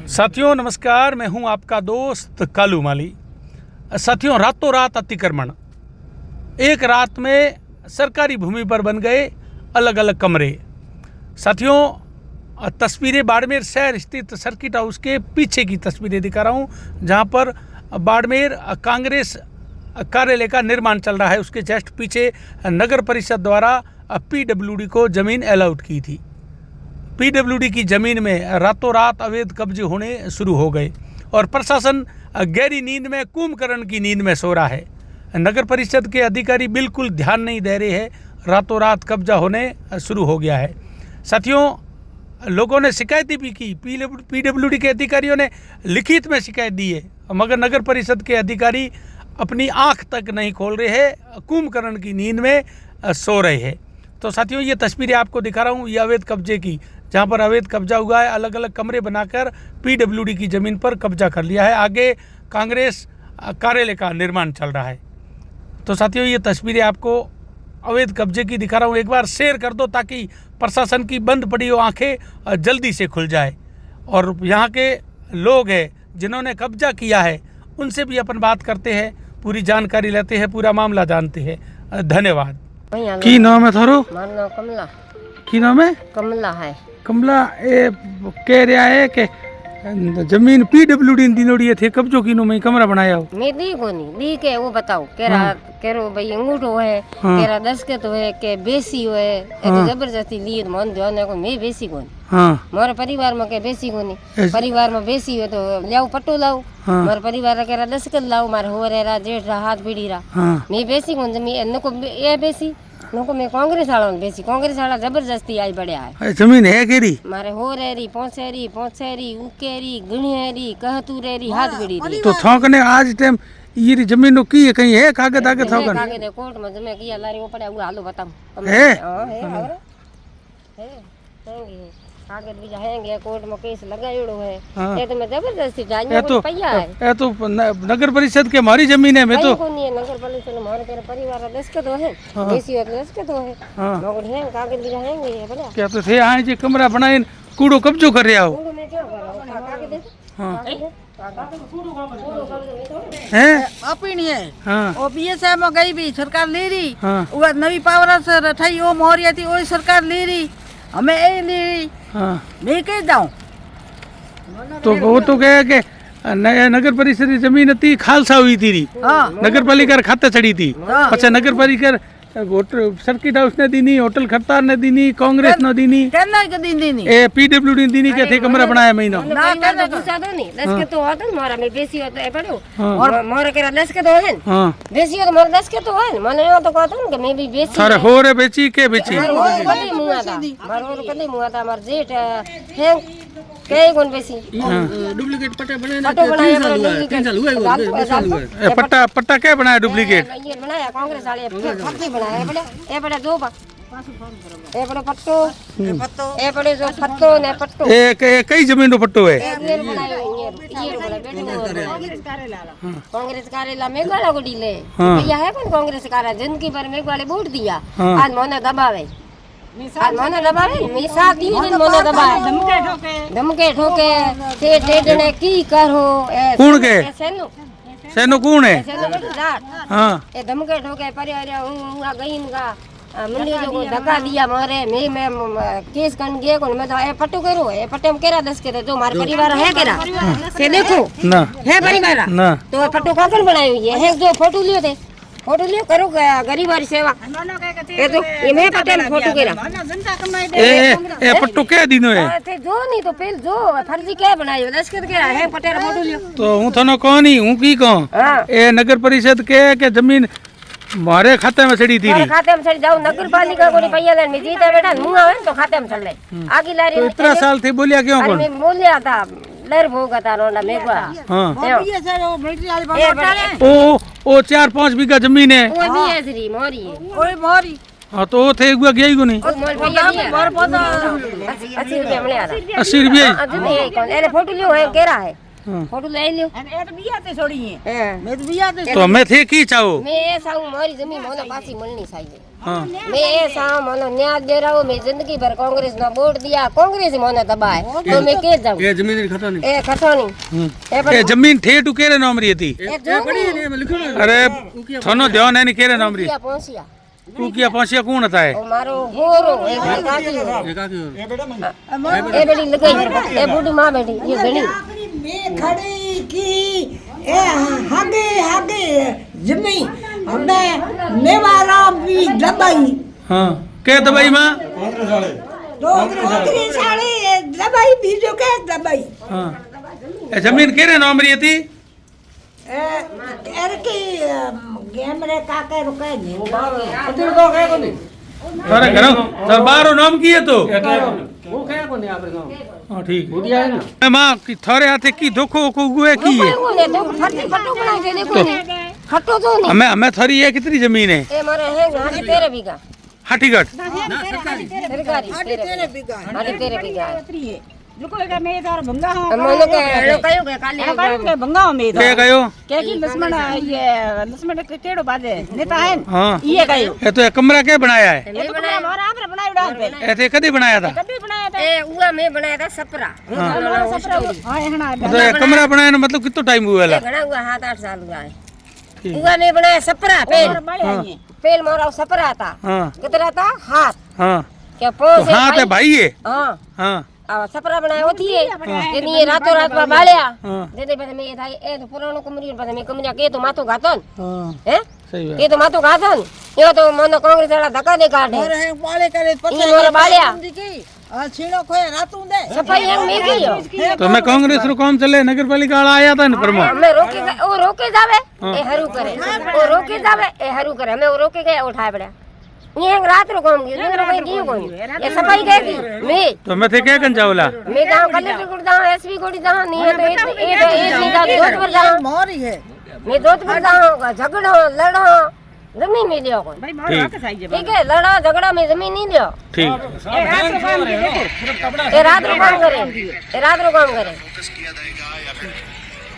साथियों नमस्कार, मैं हूं आपका दोस्त कालू माली। साथियों, रातों रात अतिक्रमण, एक रात में सरकारी भूमि पर बन गए अलग अलग कमरे। साथियों, तस्वीरें बाड़मेर शहर स्थित सर्किट हाउस के पीछे की तस्वीरें दिखा रहा हूं, जहां पर बाड़मेर कांग्रेस कार्यालय का निर्माण चल रहा है। उसके जस्ट पीछे नगर परिषद द्वारा पीडब्ल्यूडी को ज़मीन अलॉट की थी। पीडब्ल्यूडी की ज़मीन में रातों रात अवैध कब्जे होने शुरू हो गए और प्रशासन गहरी नींद में, कुंभकर्ण की नींद में सो रहा है। नगर परिषद के अधिकारी बिल्कुल ध्यान नहीं दे रहे हैं, रातों रात कब्जा होने शुरू हो गया है। साथियों, लोगों ने शिकायतें भी की, पीडब्ल्यूडी के अधिकारियों ने लिखित में शिकायत दी है, मगर नगर परिषद के अधिकारी अपनी आँख तक नहीं खोल रहे हैं, कुंभकर्ण की नींद में सो रहे हैं। तो साथियों, ये तस्वीरें आपको दिखा रहा हूँ, ये अवैध कब्जे की, जहाँ पर अवैध कब्जा हुआ है। अलग अलग कमरे बनाकर पीडब्ल्यूडी की ज़मीन पर कब्जा कर लिया है। आगे कांग्रेस कार्यालय का निर्माण चल रहा है। तो साथियों, ये तस्वीरें आपको अवैध कब्जे की दिखा रहा हूँ। एक बार शेयर कर दो ताकि प्रशासन की बंद पड़ी हो आंखें जल्दी से खुल जाए, और यहाँ के लोग हैं जिन्होंने कब्जा किया है उनसे भी अपन बात करते हैं, पूरी जानकारी लेते हैं, पूरा मामला जानते हैं। धन्यवाद। की नाम है थारो? मारो नाम कमला। की नाम है? कमला है। कमला, ए कह रहा है कि जमीन पीडब्ल्यूडी दिनोड़ी थे, कब्जो किनो में कमरा बनाया हो। मैं दी कोनी दी के वो बताओ केरा केरो भाई अंगूठो है, केरा दस्खत है के बेसी है, तो जबरदस्ती लिए मन जाने को मैं बेसी कोनी। हां, मारे परिवार में के बेसी कोनी, परिवार में बेसी है तो लाओ पट्टो लाओ, मारे परिवार केरा दस्खत लाओ, मारे होरे रा जेठ रा हाथ पीड़ी रा, मैं बेसी कोनी जमीन नको ए बेसी नको। मैं कांग्रेस वाला बेसी, कांग्रेस वाला जबरदस्ती आई बढ़िया है। जमीन है केरी मारे होरेरी पौंसेरी उकेरी गणियरी कहतुरेरी हाथ पीड़ी री। तो थोकने आज टाइम ये जमीन की कहीं है कागज आगे थोकन कागज कोर्ट में जमे किया लारी वो पड़ा हुआ हालो बताऊं है। हां है कागज भी जाएंगे कोर्ट में केस लगायोड़ो है। ये तो मैं जबरदस्ती जानियो को पैया है। ये तो नगर परिषद के हमारी जमीन है। मैं तो कोनी है नगर परिषद हमारे तेरे परिवार दस्खत है, देसी है दस्खत है, मगर है कागज भी जाएंगे ये बड़ा क्या तो थे आए जे कमरा बनाए कूड़ो कब्जो कर रहे हो। कूड़ो में क्या कर रहा हूं? कागज दे। हां है अपनी है। हाँ। ओ बीएसएफ में गई भी सरकार ले रही। हाँ। वो नवी पावर से ठई ओ मोहरिया थी ओ सरकार ले रही, हमें ए ले रही। हाँ। मैं कह जाऊं तो वो तो कहे कि नगर परिषद की जमीन थी खालसा हुई थी। हाँ। नगर पालिका खाते चढ़ी थी। हाँ। अच्छा, नगर पालिका सर्किट हाउस ने दीनी, होटल खरतार ने दीनी, कांग्रेस ने दीनी, कहना के दिन दीनी, ए पीडब्ल्यूडी दीनी के थे कमरा बनाया महीना ना कहना पूछा तो नहीं दस्खत तो होता मारा में बेसी होता है पड़ो और मोर के दस्खत हो है। हां, बेसी हो तो मोर दस्खत हो है, माने यो तो कहता हूं कि मैं भी बेसी। अरे हो रे बेची के बेची कदी मुआ था मारो कदी मुआ था मार जेठ है के कौन बेसी। डुप्लीकेट पट्टा बनाया 3 साल हुआ है। पट्टा क्या बनाया डुप्लीकेट? ये बनाया कांग्रेस वाले फर्जी बनाया बड़े ए बड़े दो ए बड़े पट्टो ए बड़े जो पट्टो ने पट्टो ए कई जमीन रो पट्टो है। ये बनायो ये बड़े कांग्रेस कार्यालय में गाला गुडी ले भैया है कौन कांग्रेस कार्यालय जिनकी पर में वाले वोट दिया, आज मोने दबावे मोने दबावे मैं साथ दी दिन मोने दबावे धमके ठोके ते टेडने की करो ए कौन के सेनो कौन है? हां, ए धमके ठोके परिवार हुआ गईनगा मंडी जो धक्का दिया मारे मैं केस कर गए कौन मैं तो ए पट्टू करो ए पट्टे में केरा दस के जो मारे परिवार है केरा से देखो ना है परिवार ना तो पट्टू कौन बनायो ये है जो फोटो लियो थे फोटो लियो करो गरीबारी सेवा ए तो ये मैं पट्टे में फोटो केरा ए पट्टू के दिनो है ते जो नहीं तो पहले जो फर्जी के बनायो दस्खत केरा है पट्टे फोटो लियो तो हूं थनो कोनी हूं की कहूं ए नगर परिषद के जमीन मारे खाते में चढ़ी थी। खाते में चढ़ जाओ नगर पालिका को पैया लेन में जीता बेटा मुंह आवे तो खाते में चल ले आगे लारी तो इतना साल थे बोलिया क्यों कौन? मैं बोलिया था लर भोगा था रोना मेघवा। हां, बीएसएफ ओ मिलिट्री वाले पट्टा ओ 4-5 बीघा जमीन है। वो भी है श्री मोरी है ओए मोरी। हां, तो थे हुआ गया ही को नहीं। मोर भैया मोर 80 रुपया मिले आ 80 रुपया अरे फोटो लियो है केरा है फोटो ले लियो અને એ તો બિયાતે છોડીએ हाँ મેં તો બિયાતે तो मैं थे की चाहो मैं ये साहू मारी जमीन मोने पासी मिलनी चाहिए हाँ मैं ये साहू मोने न्याय दे रहा हूँ मैं जिंदगी भर कांग्रेस ना वोट दिया कांग्रेस ही मोने दबाए तो मैं के जाऊँ ये जमीन खतो नहीं ए खतोनी ये जमीन थे टू केरे नाम रही थी ए जो अरे थानो ध्यान है नहीं केरे नाम रही क्या पहुंचिया तू किया पहुंचिया कौन था है ओ मारो होरो एक काकी हो ये का क्यों ए बेटी लगाई ए बूढ़ी मां बैठी ये घणी मैं खड़ी की ए हागे हागे जमी हमें मेवारा भी दबाई हाँ के दवाई माँ तो नौकरी साड़ी दबाई भी जो के दबाई हाँ ये जमीन केरे नाम रही थी एर की गेम रे काके रुके नहीं तारे घर तार बारो नाम की है तो वो क्या कोनी आपरे गांव हाँ ठीक बुढ़िया है ना माँ की थारे हाथे की धोखो को गुए की है कोई देखो फटी फटो बनाई दे देखो नहीं खटो तो नहीं हमें हमें थारी है कितनी जमीन है ए मारे है हां 13 बीघा हाटीगढ़ सरकारी 13 बीघा हां 13 बीघा લોકો કે મે તાર ભંગા મને કે હેલો કયો કે કાલે કે ભંગા મે के गयो કે કી લક્ષ્મણ ये લક્ષ્મણ के केड़ो बाजे नेता है हाँ ये कयो ये तो ये कमरा के बनाया है मैं बनाया मारा आपने बनायो डाल पे ऐसे कदी बनाया था कभी बनाया था ए उआ मैं बनाया था सपरा हां हना तो ये कमरा बनाया ने मतलब कितना टाइम हुआ ला घणा हुआ 7-8 साल हुआ है उआ मैं बनाया सपरा पेल मोरा सपरा था हाँ कितना था हाथ हाँ क्या पोस हाँ ते भाई है हां हाँ आ सपरा बनाया होती है जने ये रातों रात में बाळ्या हाँ जने बदे में ये था ए तो पुरानो कमरी बदे में कमरिया के तो माथो गातन हाँ हैं सही बात के तो माथो गातन यो तो मन कांग्रेस वाला धक्का दे काटे और है पाले करे ये मोर बाळ्या हां छीणो खोए रातू दे सफाई हम में कियो तो मैं कांग्रेस रो काम चले नगर पालिका वाला आया था न प्रमो हमें रोके ओ रोके जावे ए हरू करे ओ रोके जावे ए हरू करे हमें ओ रोके गए उठाए पड़ा ये रात रो काम गयो दिन रो कहीं गयो कोई ये सफाई देगी मैं तो मैं थे क्या कन जावला मैं गांव कलेक्टर को जाऊं एसपी को जाऊं नहीं है तो एक सीधा जोधपुर जाऊं मोरी है मैं जोधपुर जाऊं झगड़ो लड़ो जमीन नहीं लियो कोई भाई मोर वापस आई जे ठीक है लड़ा झगड़ा में जमीन नहीं लियो ठीक ये रात रो काम करे ये रात रो काम करे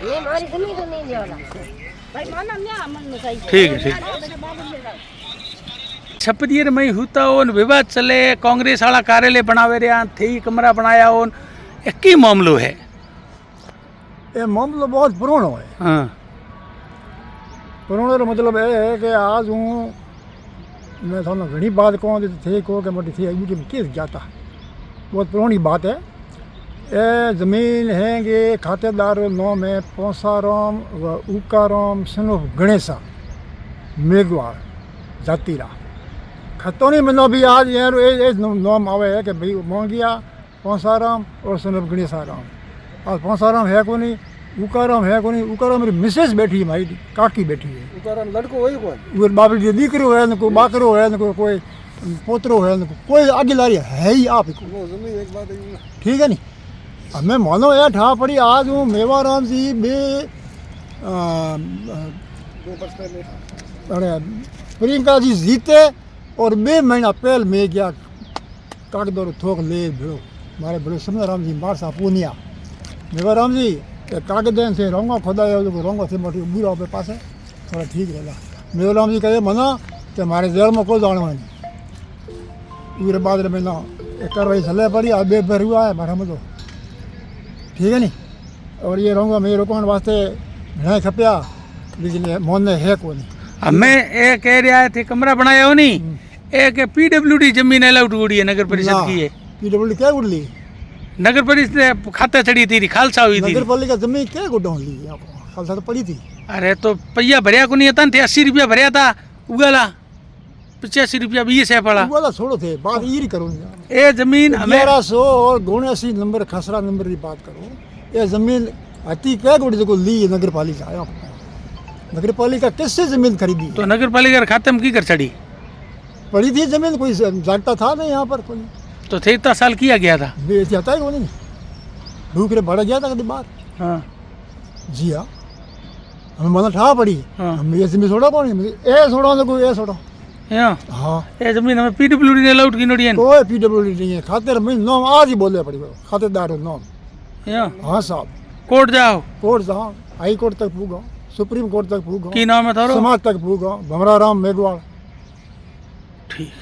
ये हमारी जमीन तो नहीं लियो भाई माना न्या मन में सही ठीक है ठीक छपरियर में होता ओन विवाद चले कांग्रेस वाला कार्यालय बनावे रहा थे कमरा बनाया ओन एक ही मामलो है ये मामलो बहुत पुरानो है। हाँ पुरानो रो मतलब ये है कि आज हूँ मैं थाने घनी बात कहूँ तो थे को कि मोटी थी अभी केस जाता बहुत पुरानी बात है। ये ज़मीन है कि खातेदार नाम है पौसाराम व उकाराम सनोफ गणेशा मेघवाड़ जातीरा खतौनी में भी आज ये नाम आवे है कि भाई मोंगिया पौसाराम और सनोफ गणेशाराम आज पौसाराम है को नहीं उकाराम है को नहीं उकाराम मेरी मिसेस बैठी है भाई काकी बैठी है उकाराम लड़को वही कोई वो बाबली जी दीकरो है न कोई बाकरो है न कोई पोतरो है न कोई आगे लारी है ही आप को वो जमीन एक बात है ठीक है नी अब मैं मानो यार ठा पड़ी आज हूँ मेवाराम जी बे अरे प्रियंका जी जीते और 2 महीना पहले मैं गया कागदोर थोक ले भिड़ो मारे भिड़ो समराम जी मार सा पूनिया मेवाराम जी कागद से रोंगा खुदा रोंगा से मोटी बुरा पे पास है थोड़ा ठीक रहेगा मेवाराम जी कहे मना कि हमारे जेल में कोई जाना नहीं पूरे बाद में ना कार्रवाई चले पड़ी अब 2 बार हुआ है मारा में तो ठीक है नी और ये रहूँगा मैं रोकने वास्ते नहीं खपिया लेकिन मोन है को नहीं अब मैं ये कह रहा थे कमरा बनाया हो नहीं एक पीडब्ल्यूडी जमीन अलाउड हुई है नगर परिषद की है पीडब्ल्यू क्या उड़ ली नगर परिषद खाता चढ़ी थी खालसा हुई थी नगर पालिका जमीन क्या गुड्डा ली खालसा तो पड़ी थी अरे तो पहिया भरिया को नहीं था 80 रुपया भरिया था उगला 85 रुपया 20 है पड़ा वाला छोड़ो थे बात ये करो ये जमीन हमें 1100 और 79 नंबर खसरा नंबर की बात करो ये जमीन अति क्या गुड़ी को ली नगर पालिका नगर पालिका किससे जमीन खरीदी तो नगर पालिका खाते में की कर चढ़ी पड़ी थी जमीन कोई जानता था नहीं यहाँ पर कोई तो थे इतना साल किया गया था बेच जाता है कोई नहीं भूख रे बढ़ गया था कभी बाहर हाँ जी हाँ हमें मतलब ठा पड़ी हाँ। हम ये जमीन छोड़ा कौन ए छोड़ो तो कोई ए छोड़ो यहाँ हाँ ये जमीन हमें पीडब्ल्यूडी ने अलाउड की नोटियन कोई पीडब्ल्यूडी नहीं है खाते नाम आज ही बोले पड़ी खातेदार नाम यहाँ हाँ साहब कोर्ट जाओ। कोर्ट जाओ, हाई कोर्ट तक पूगो, सुप्रीम कोर्ट तक पूगो, की नाम है थारो? समाज तक पूगो, भमरा राम मेघवाल। ठीक।